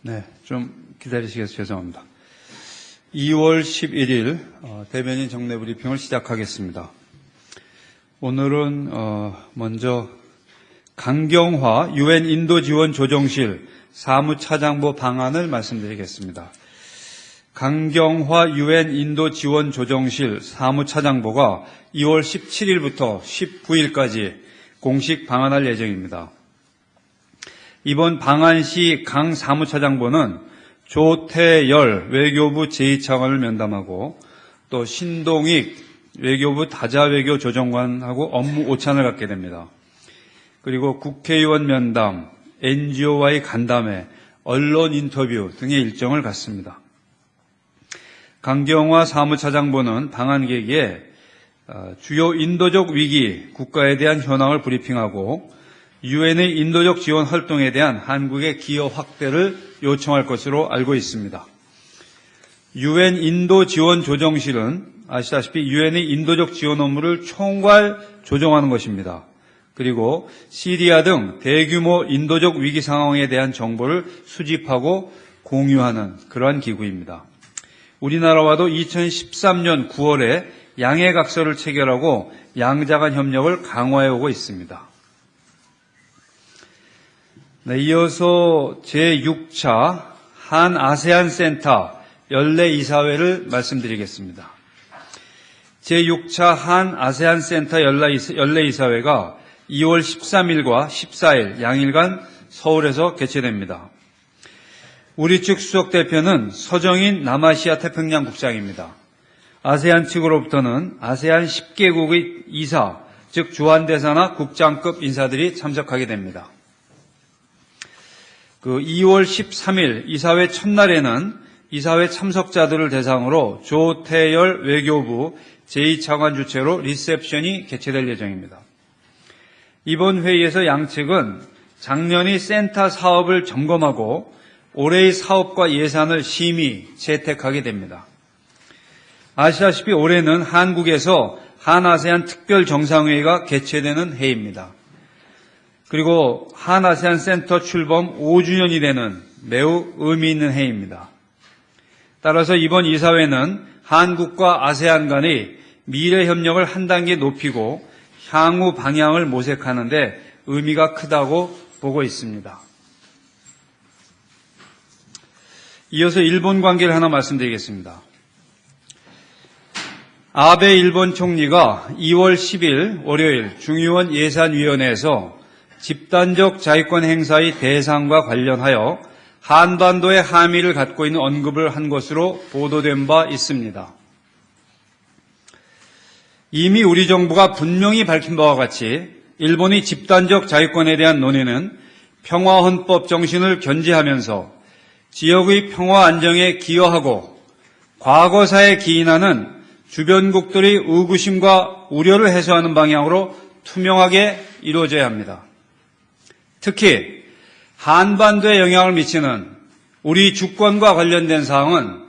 네, 좀 기다리시겠어요? 죄송합니다. 2월 11일 대변인 정례 브리핑을 시작하겠습니다. 오늘은 먼저 강경화 UN 인도지원조정실 사무차장보 방안을 말씀드리겠습니다. 강경화 UN 인도지원조정실 사무차장보가 2월 17일부터 19일까지 공식 방한할 예정입니다. 이번 방한 시 강 사무차장보는 조태열 외교부 제2차관을 면담하고 또 신동익 외교부 다자외교 조정관하고 업무 오찬을 갖게 됩니다. 그리고 국회의원 면담, NGO와의 간담회, 언론 인터뷰 등의 일정을 갖습니다. 강경화 사무차장보는 방한 계기에 주요 인도적 위기, 국가에 대한 현황을 브리핑하고 유엔의 인도적 지원 활동에 대한 한국의 기여 확대를 요청할 것으로 알고 있습니다. 유엔 인도 지원 조정실은 아시다시피 유엔의 인도적 지원 업무를 총괄 조정하는 것입니다. 그리고 시리아 등 대규모 인도적 위기 상황에 대한 정보를 수집하고 공유하는 그러한 기구입니다. 우리나라와도 2013년 9월에 양해각서를 체결하고 양자간 협력을 강화해 오고 있습니다. 네, 이어서 제6차 한 아세안 센터 연례 이사회를 말씀드리겠습니다. 제6차 한 아세안 센터 연례 이사회가 2월 13일과 14일 양일간 서울에서 개최됩니다. 우리 측 수석 대표는 서정인 남아시아 태평양 국장입니다. 아세안 측으로부터는 아세안 10개국의 이사, 즉 주한대사나 국장급 인사들이 참석하게 됩니다. 2월 13일 이사회 첫날에는 이사회 참석자들을 대상으로 조태열 외교부 제2차관 주최로 리셉션이 개최될 예정입니다. 이번 회의에서 양측은 작년의 센터 사업을 점검하고 올해의 사업과 예산을 심의 채택하게 됩니다. 아시다시피 올해는 한국에서 한아세안 특별정상회의가 개최되는 해입니다. 그리고 한아세안 센터 출범 5주년이 되는 매우 의미 있는 해입니다. 따라서 이번 이사회는 한국과 아세안 간의 미래 협력을 한 단계 높이고 향후 방향을 모색하는 데 의미가 크다고 보고 있습니다. 이어서 일본 관계를 하나 말씀드리겠습니다. 아베 일본 총리가 2월 10일 월요일 중의원 예산위원회에서 집단적 자위권 행사의 대상과 관련하여 한반도의 함의를 갖고 있는 언급을 한 것으로 보도된 바 있습니다. 이미 우리 정부가 분명히 밝힌 바와 같이 일본의 집단적 자위권에 대한 논의는 평화헌법 정신을 견지하면서 지역의 평화 안정에 기여하고 과거사에 기인하는 주변국들의 의구심과 우려를 해소하는 방향으로 투명하게 이루어져야 합니다. 특히 한반도에 영향을 미치는 우리 주권과 관련된 사항은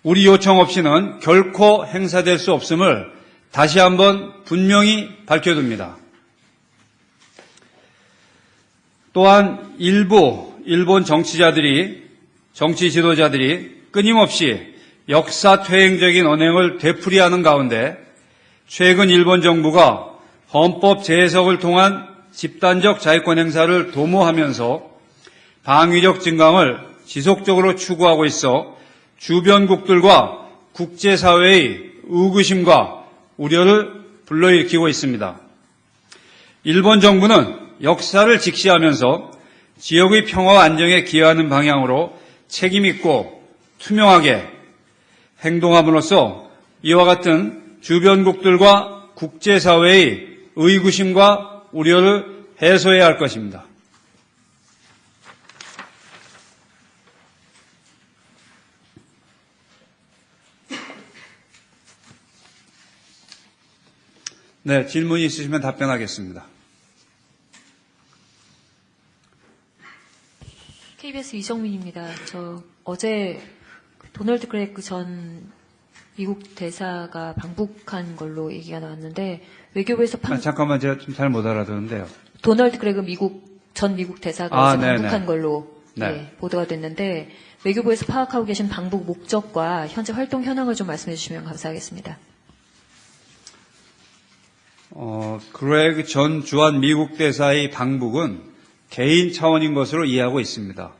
우리 요청 없이는 결코 행사될 수 없음을 다시 한번 분명히 밝혀둡니다. 또한 일부 일본 정치 지도자들이 끊임없이 역사 퇴행적인 언행을 되풀이하는 가운데 최근 일본 정부가 헌법 재해석을 통한 집단적 자위권 행사를 도모하면서 방위력 증강을 지속적으로 추구하고 있어 주변국들과 국제사회의 의구심과 우려를 불러일으키고 있습니다. 일본 정부는 역사를 직시하면서 지역의 평화와 안정에 기여하는 방향으로 책임있고 투명하게 행동함으로써 이와 같은 주변국들과 국제사회의 의구심과 우려를 해소해야 할 것입니다. 네, 질문이 있으시면 답변하겠습니다. KBS 이정민입니다. 어제 도널드 크레이크 전 미국 대사가 방북한 걸로 얘기가 나왔는데 외교부에서 잠깐만 제가 좀 잘 못 알아듣는데요. 도널드 크레이크 전 미국 대사가 어제 방북한 걸로 네. 예, 보도가 됐는데 외교부에서 파악하고 계신 방북 목적과 현재 활동 현황을 좀 말씀해 주시면 감사하겠습니다. 그레그 전 주한 미국 대사의 방북은 개인 차원인 것으로 이해하고 있습니다.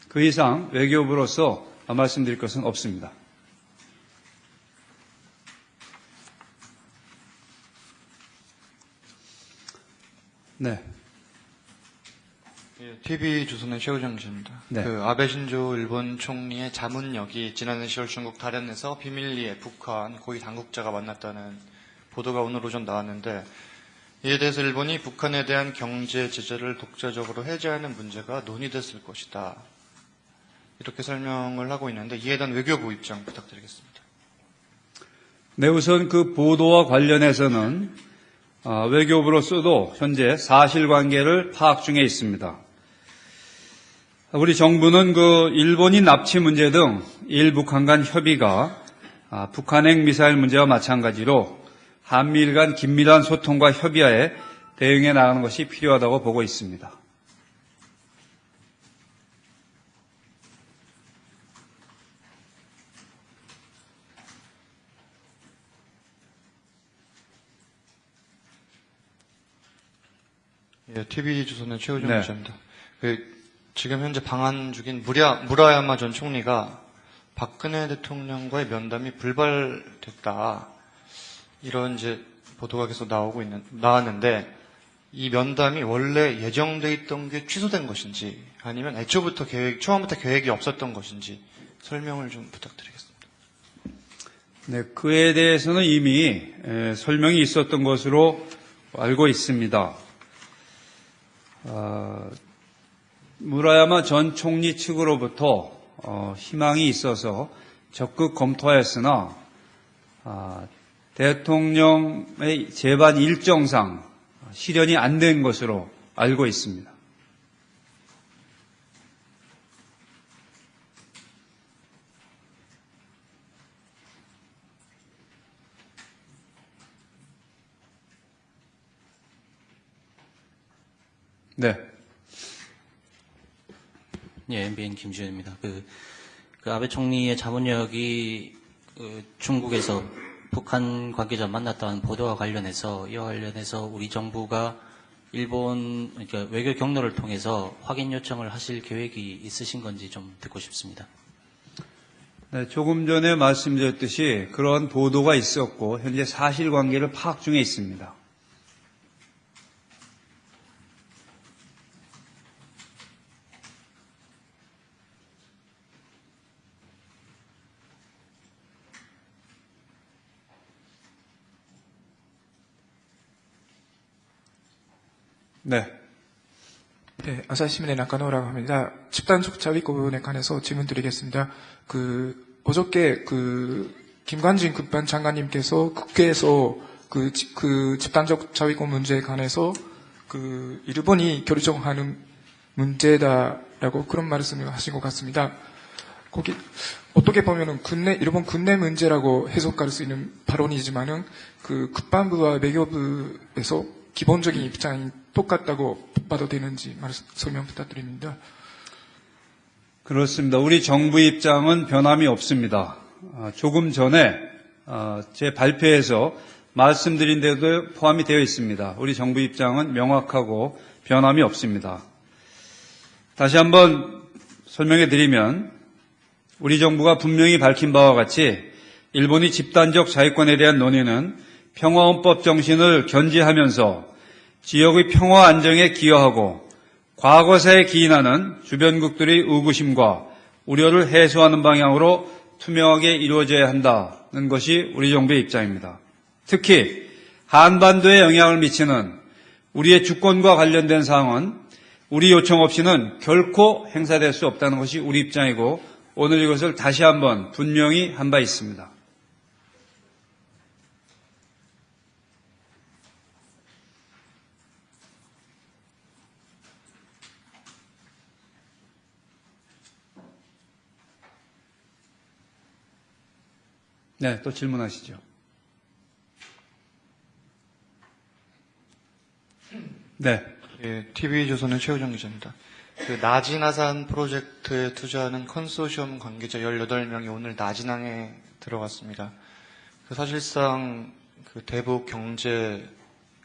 그 이상 외교부로서 말씀드릴 것은 없습니다. 네. 예, TV조선의 최우정 기자입니다. 네. 아베 신조 일본 총리의 자문역이 지난해 10월 중국 다롄에서 비밀리에 북한 고위 당국자가 만났다는 보도가 오늘 오전 나왔는데, 이에 대해서 일본이 북한에 대한 경제 제재를 독자적으로 해제하는 문제가 논의됐을 것이다, 이렇게 설명을 하고 있는데, 이에 대한 외교부 입장 부탁드리겠습니다. 네, 우선 그 보도와 관련해서는 외교부로서도 현재 사실관계를 파악 중에 있습니다. 우리 정부는 그 일본인 납치 문제 등 일북한 간 협의가 북한핵 미사일 문제와 마찬가지로 한미일 간 긴밀한 소통과 협의하에 대응해 나가는 것이 필요하다고 보고 있습니다. 예, TV조선의 최우정 네. 기자입니다. 지금 현재 방한 중인 무라야마 전 총리가 박근혜 대통령과의 면담이 불발됐다, 이런 이제 보도가 계속 나왔는데, 이 면담이 원래 예정돼 있던 게 취소된 것인지, 아니면 처음부터 계획이 없었던 것인지 설명을 좀 부탁드리겠습니다. 네, 그에 대해서는 이미 설명이 있었던 것으로 알고 있습니다. 무라야마 전 총리 측으로부터 희망이 있어서 적극 검토하였으나 대통령의 재반 일정상 실현이 안 된 것으로 알고 있습니다. 네. 예, MBN 김주현입니다. 아베 총리의 자문역이 중국에서 북한 관계자 만났다는 보도와 관련해서, 이와 관련해서 우리 정부가 일본 그러니까 외교 경로를 통해서 확인 요청을 하실 계획이 있으신 건지 좀 듣고 싶습니다. 네, 조금 전에 말씀드렸듯이 그런 보도가 있었고 현재 사실관계를 파악 중에 있습니다. 네. 네, 아사히신문의 나카노라고 합니다. 집단적 자위 부분에 관해서 질문 드리겠습니다. 어저께 김관진 국방 장관님께서 국회에서 집단적 자위권 문제에 관해서 일본이 결정하는 문제다라고 그런 말씀을 하신 것 같습니다. 거기 어떻게 보면은 일본 군내 문제라고 해석할 수 있는 발언이지만은 국방부와 외교부에서 기본적인 입장이 똑같다고 봐도 되는지 설명 부탁드립니다. 그렇습니다. 우리 정부 입장은 변함이 없습니다. 조금 전에 제 발표에서 말씀드린 데도 포함이 되어 있습니다. 우리 정부 입장은 명확하고 변함이 없습니다. 다시 한번 설명해 드리면, 우리 정부가 분명히 밝힌 바와 같이 일본이 집단적 자위권에 대한 논의는 평화헌법 정신을 견지하면서 지역의 평화 안정에 기여하고 과거사에 기인하는 주변국들의 의구심과 우려를 해소하는 방향으로 투명하게 이루어져야 한다는 것이 우리 정부의 입장입니다. 특히 한반도에 영향을 미치는 우리의 주권과 관련된 사항은 우리 요청 없이는 결코 행사될 수 없다는 것이 우리 입장이고, 오늘 이것을 다시 한번 분명히 한 바 있습니다. 네, 또 질문하시죠. 네. 예, TV조선의 최우정 기자입니다. 그 나진아산 프로젝트에 투자하는 컨소시엄 관계자 18명이 오늘 나진항에 들어갔습니다. 그 사실상 그 대북 경제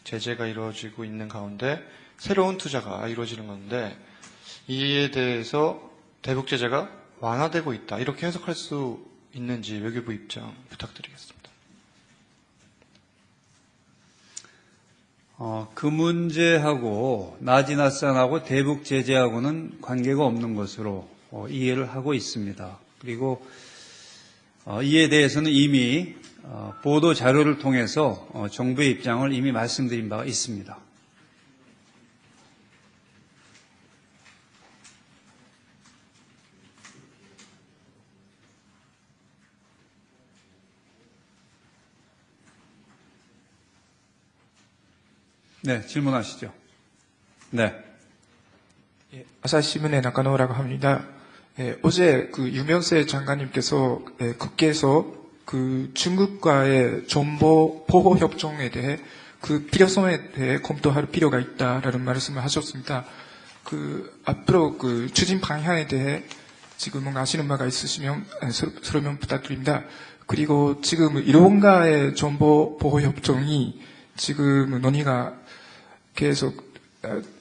제재가 이루어지고 있는 가운데 새로운 투자가 이루어지는 건데 이에 대해서 대북 제재가 완화되고 있다. 이렇게 해석할 수 있는지 외교부 입장 부탁드리겠습니다. 그 문제하고 나지나산하고 대북 제재하고는 관계가 없는 것으로 이해를 하고 있습니다. 그리고 이에 대해서는 이미 보도 자료를 통해서 정부의 입장을 이미 말씀드린 바가 있습니다. 네, 질문하시죠. 네. 예, 아사히신문의 나카노라고 합니다. 예, 어제 그 유명세 장관님께서 국회에서 그 중국과의 정보 보호 협정에 대해 그 필요성에 대해 검토할 필요가 있다라는 말씀을 하셨습니다. 그 앞으로 그 추진 방향에 대해 지금 뭔가 아시는 바가 있으시면 설명 부탁드립니다. 그리고 지금 일본과의 정보 보호 협정이 지금 논의가 계속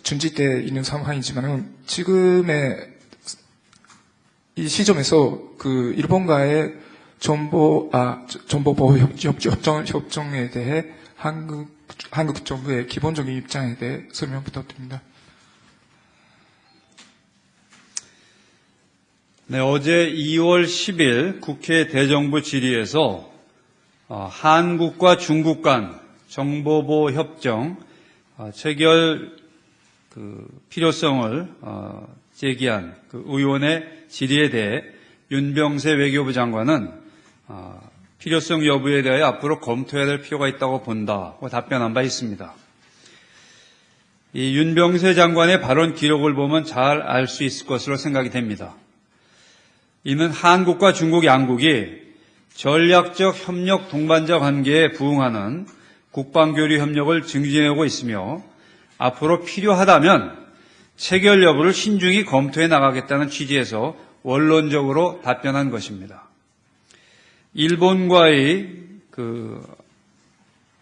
준지되어 있는 상황이지만은 지금의 이 시점에서 그 일본과의 정보 보호 협정에 대해 한국 정부의 기본적인 입장에 대해 설명 부탁드립니다. 네, 어제 2월 10일 국회 대정부 질의에서 한국과 중국 간 정보보호 협정 체결 그 필요성을 제기한 그 의원의 질의에 대해 윤병세 외교부 장관은 필요성 여부에 대해 앞으로 검토해야 될 필요가 있다고 본다고 답변한 바 있습니다. 이 윤병세 장관의 발언 기록을 보면 잘 알 수 있을 것으로 생각이 됩니다. 이는 한국과 중국 양국이 전략적 협력 동반자 관계에 부응하는 국방교류 협력을 증진하고 있으며 앞으로 필요하다면 체결 여부를 신중히 검토해 나가겠다는 취지에서 원론적으로 답변한 것입니다. 일본과의 그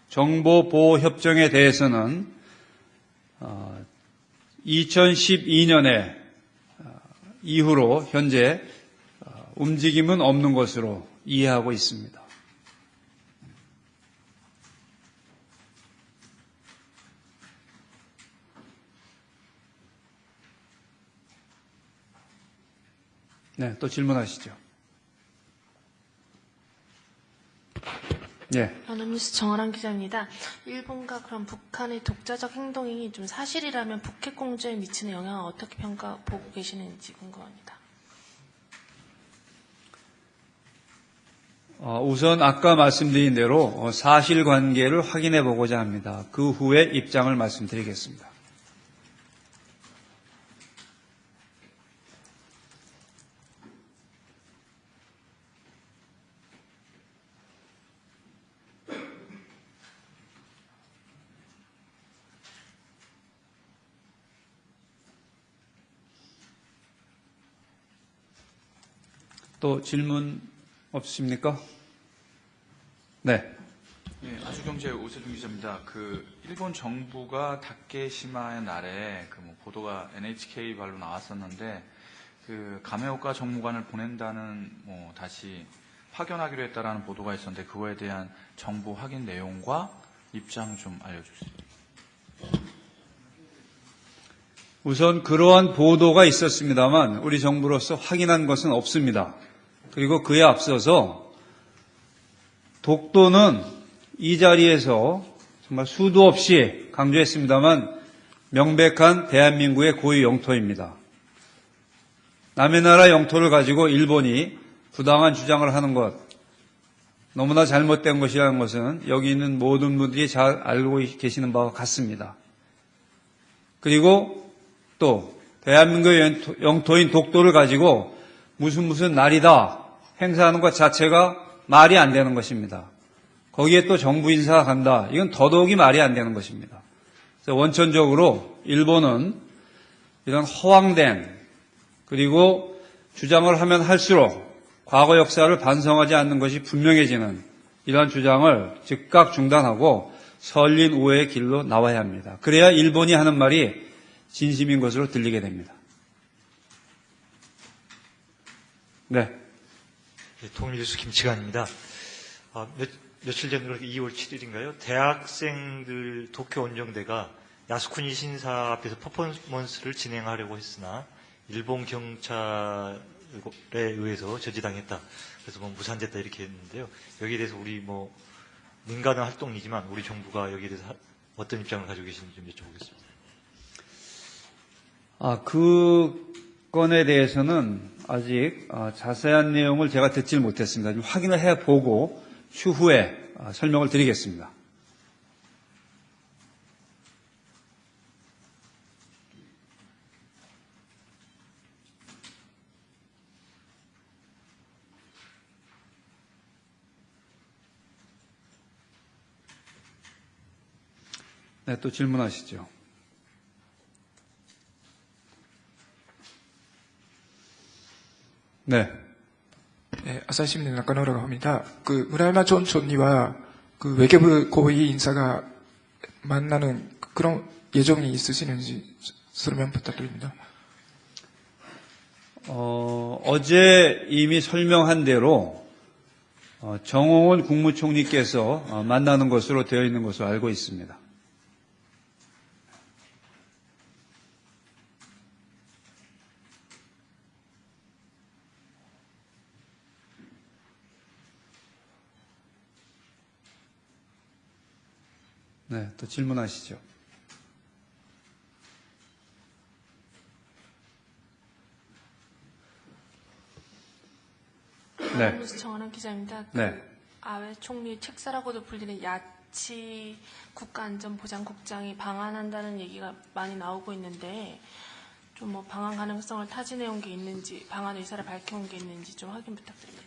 정보보호 협정에 대해서는 2012년에 이후로 현재 움직임은 없는 것으로 이해하고 있습니다. 네, 또 질문하시죠. 예. 연합뉴스 정아랑 기자입니다. 일본과 그런 북한의 독자적 행동이 좀 사실이라면 북핵 공조에 미치는 영향을 어떻게 보고 계시는지 궁금합니다. 우선 아까 말씀드린 대로 사실관계를 확인해 보고자 합니다. 그 후에 입장을 말씀드리겠습니다. 또 질문 없으십니까? 네. 예, 아주경제 오세준 기자입니다. 그 일본 정부가 다케시마의 날에 그 뭐 보도가 NHK 발로 나왔었는데 그 가메오카 정무관을 보낸다는 뭐 다시 파견하기로 했다라는 보도가 있었는데 그거에 대한 정부 확인 내용과 입장 좀 알려주세요. 우선 그러한 보도가 있었습니다만 우리 정부로서 확인한 것은 없습니다. 그리고 그에 앞서서 독도는 이 자리에서 정말 수도 없이 강조했습니다만 명백한 대한민국의 고유 영토입니다. 남의 나라 영토를 가지고 일본이 부당한 주장을 하는 것, 너무나 잘못된 것이라는 것은 여기 있는 모든 분들이 잘 알고 계시는 바와 같습니다. 그리고 또 대한민국의 영토인 독도를 가지고 무슨 날이다 행사하는 것 자체가 말이 안 되는 것입니다. 거기에 또 정부 인사가 간다. 이건 더더욱이 말이 안 되는 것입니다. 그래서 원천적으로 일본은 이런 허황된 그리고 주장을 하면 할수록 과거 역사를 반성하지 않는 것이 분명해지는 이러한 주장을 즉각 중단하고 설린 우회의 길로 나와야 합니다. 그래야 일본이 하는 말이 진심인 것으로 들리게 됩니다. 네. 통일뉴스 김치관입니다. 며칠 전 그렇게 2월 7일인가요? 대학생들 도쿄 원정대가 야스쿠니 신사 앞에서 퍼포먼스를 진행하려고 했으나 일본 경찰에 의해서 저지당했다. 그래서 무산됐다 이렇게 했는데요. 여기에 대해서 우리 민간한 활동이지만 우리 정부가 여기에 대해서 어떤 입장을 가지고 계신지 좀 여쭤보겠습니다. 그 건에 대해서는 아직 자세한 내용을 제가 듣질 못했습니다. 좀 확인을 해보고 추후에 설명을 드리겠습니다. 네, 또 질문하시죠. 네. 네, 아사히신문의 나카노라고 합니다. 무라야마 전 총리와 외교부 고위 인사가 만나는 그런 예정이 있으시는지 설명 부탁드립니다. 어제 이미 설명한 대로 정홍원 국무총리께서 만나는 것으로 되어 있는 것으로 알고 있습니다. 네, 또 질문하시죠. 네. 뉴스 정한원 기자입니다. 네. 아베 총리 책사라고도 불리는 야치 국가안전보장국장이 방한한다는 얘기가 많이 나오고 있는데 좀 방한 가능성을 타진해온 게 있는지 방한 의사를 밝혀온 게 있는지 좀 확인 부탁드립니다.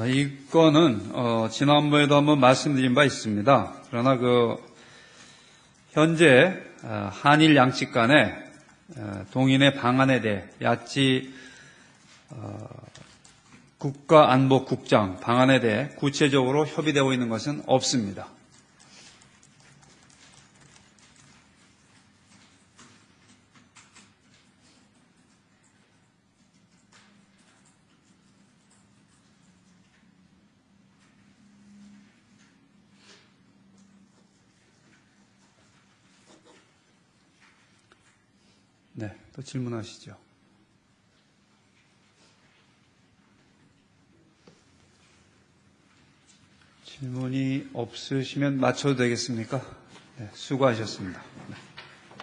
이 건은 지난번에도 한번 말씀드린 바 있습니다. 그러나 현재 한일 양측 간에 동인의 방한에 대해 야치 국가안보국장 방안에 대해 구체적으로 협의되고 있는 것은 없습니다. 네, 또 질문하시죠. 질문이 없으시면 마쳐도 되겠습니까? 네, 수고하셨습니다. 네.